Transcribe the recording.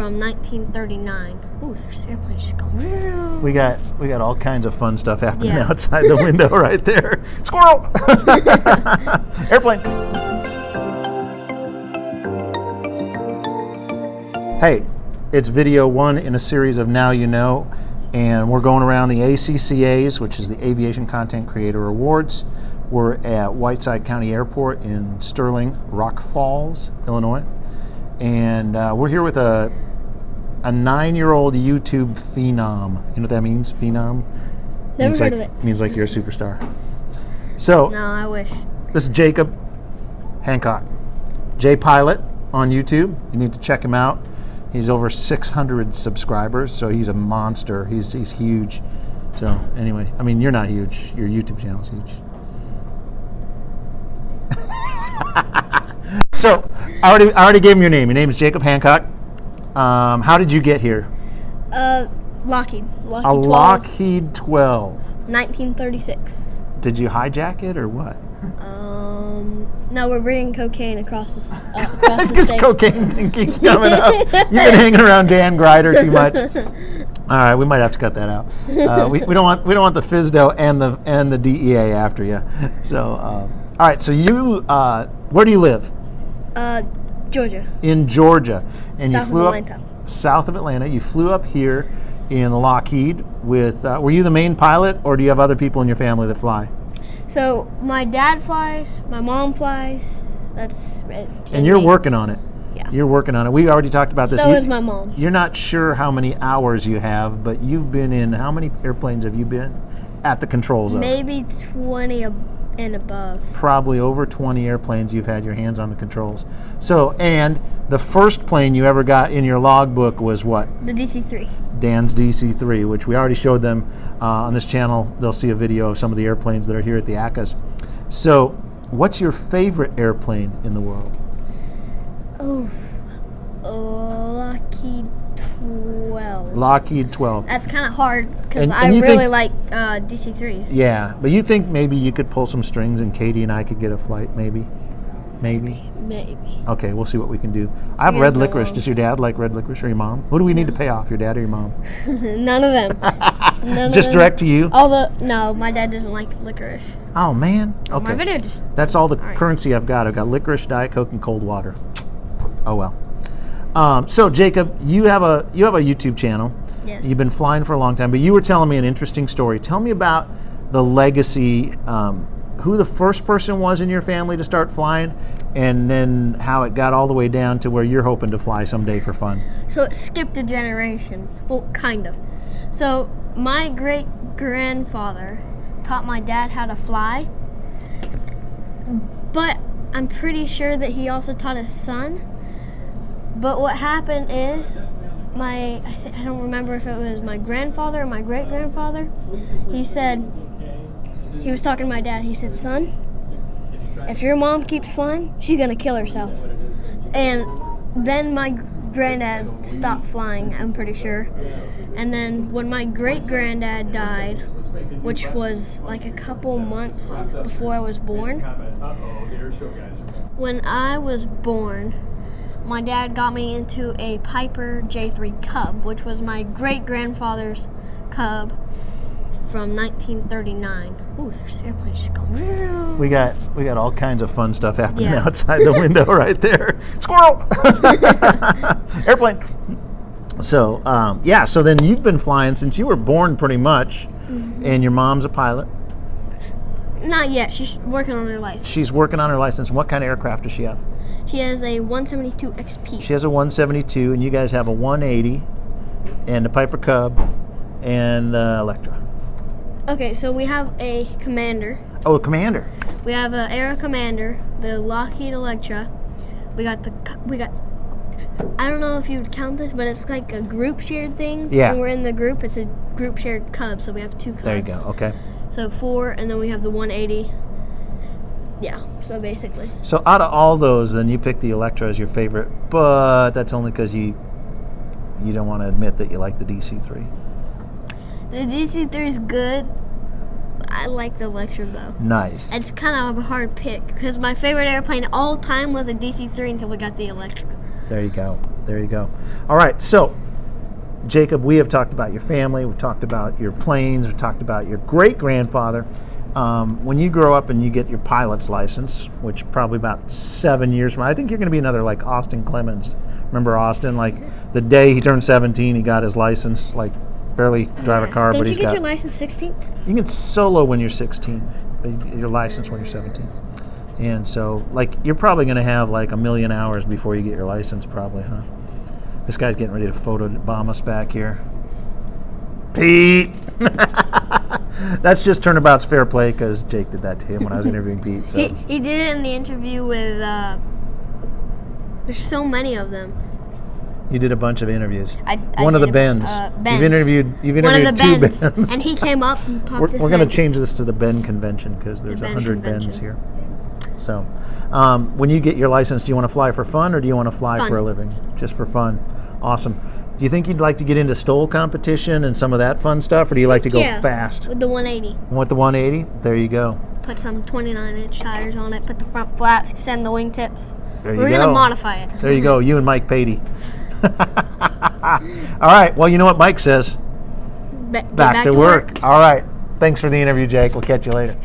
from 1939. Ooh, there's airplanes just going. We got all kinds of fun stuff happening outside the window right there. Squirrel! Airplane! Hey, it's video 1 in a series of Now You Know, and we're going around the ACCAs, which is the Aviation Content Creator Awards. We're at Whiteside County Airport in Sterling, Rock Falls, Illinois. And we're here with a 9-year-old YouTube phenom. You know what that means, phenom? Never heard of it. Means like you're a superstar. So, no, I wish. This is Jacob Hancock. JPilot on YouTube. You need to check him out. He's over 600 subscribers, so he's a monster. He's huge. So anyway, I mean, you're not huge. Your YouTube channel's huge. So I already gave him your name. Your name is Jacob Hancock. How did you get here? Lockheed. A Lockheed 12. 1936. Did you hijack it or what? No, we're bringing cocaine across the state. This cocaine thing keeps coming up. You've been hanging around Dan Grider too much. All right, we might have to cut that out. We don't want the FSDO and the DEA after you. So, all right. So you, where do you live? Georgia. In Georgia, and South you flew of Atlanta. up south of Atlanta. You flew up here in the Lockheed with. Were you the main pilot, or do you have other people in your family that fly? So my dad flies, my mom flies. That's it. And you're working on it. Yeah. You're working on it. We already talked about this. So is my mom. You're not sure how many hours you have, but you've been in, how many airplanes have you been at the controls of? Maybe 20 and above. Probably over 20 airplanes you've had your hands on the controls. So, and the first plane you ever got in your logbook was what? The DC-3. Dan's DC-3, which we already showed them on this channel. They'll see a video of some of the airplanes that are here at the ACCAs. So, what's your favorite airplane in the world? Lockheed 12. Lockheed 12. That's kind of hard because And I you really think- like DC-3s. Yeah, but you think maybe you could pull some strings and Katie and I could get a flight, maybe? Maybe. Okay, we'll see what we can do. I have red licorice. Does your dad like red licorice, or your mom? Who do we need to pay off, your dad or your mom? None of them. Just direct to you? No, my dad doesn't like licorice. Oh, man. Okay. My video just... That's all the currency I've got. I've got licorice, Diet Coke, and cold water. Oh, well. So, Jacob, you have a YouTube channel. Yes. You've been flying for a long time, but you were telling me an interesting story. Tell me about the legacy, who the first person was in your family to start flying, and then how it got all the way down to where you're hoping to fly someday for fun. So it skipped a generation. Well, kind of. So my great-grandfather taught my dad how to fly, but I'm pretty sure that he also taught his son. But what happened is, I don't remember if it was my grandfather or my great-grandfather, he was talking to my dad, he said, "Son, if your mom keeps flying, she's gonna kill herself." And then my granddad stopped flying, I'm pretty sure. And then when my great-granddad died, which was like a couple months before I was born, when I was born, my dad got me into a Piper J3 Cub, which was my great-grandfather's Cub from 1939. Ooh, there's airplanes just going. We got all kinds of fun stuff happening outside the window right there. Squirrel! Airplane! So, so then you've been flying since you were born pretty much, and your mom's a pilot. Not yet. She's working on her license. She's working on her license. What kind of aircraft does she have? She has a 172 XP. She has a 172, and you guys have a 180, and a Piper Cub, and the Electra. Okay, so we have a Commander. Oh, a Commander. We have an Aero Commander, the Lockheed Electra. We got I don't know if you would count this, but it's like a group shared thing. Yeah. When we're in the group, it's a group shared Cub, so we have 2 Cubs. There you go, okay. So 4, and then we have the 180. Yeah, so basically. So out of all those, then you pick the Electra as your favorite, but that's only because you don't want to admit that you like the DC-3. The DC-3 is good. I like the Electra though. Nice. It's kind of a hard pick because my favorite airplane all time was a DC-3 until we got the Electra. There you go. There you go. All right, so Jacob, we have talked about your family, we've talked about your planes, we've talked about your great-grandfather. When you grow up and you get your pilot's license, which probably about 7 years from now, I think you're going to be another like Austin Clemens. Remember Austin? Like the day he turned 17, he got his license, like barely drive a car, Don't but you he's get got... your license 16th? You can solo when you're 16, but you get your license when you're 17. And so, like, you're probably going to have like 1 million hours before you get your license, probably, huh? This guy's getting ready to photobomb us back here. Pete! That's just turnabout's fair play because Jake did that to him when I was interviewing Pete. So. He did it in the interview with, there's so many of them. You did a bunch of interviews. I one of the did, Bens. Bens. You've interviewed One of the two Bens. Bens. And he came up and popped his We're going to head. change this to the Ben convention because there's The Ben 100 convention. Bens here. So, when you get your license, do you want to fly for fun or do you want to fly Fun. for a living? Just for fun. Awesome. Do you think you'd like to get into stole competition and some of that fun stuff, or do you like to go Yeah, fast? with the 180. With the 180? There you go. Put some 29-inch tires on it, put the front flaps, extend the wingtips. There you We're go. going to modify it. There you go. You and Mike Patey. All right. Well, you know what Mike says. Back Back to work. All right. Thanks for the interview, Jake. We'll catch you later.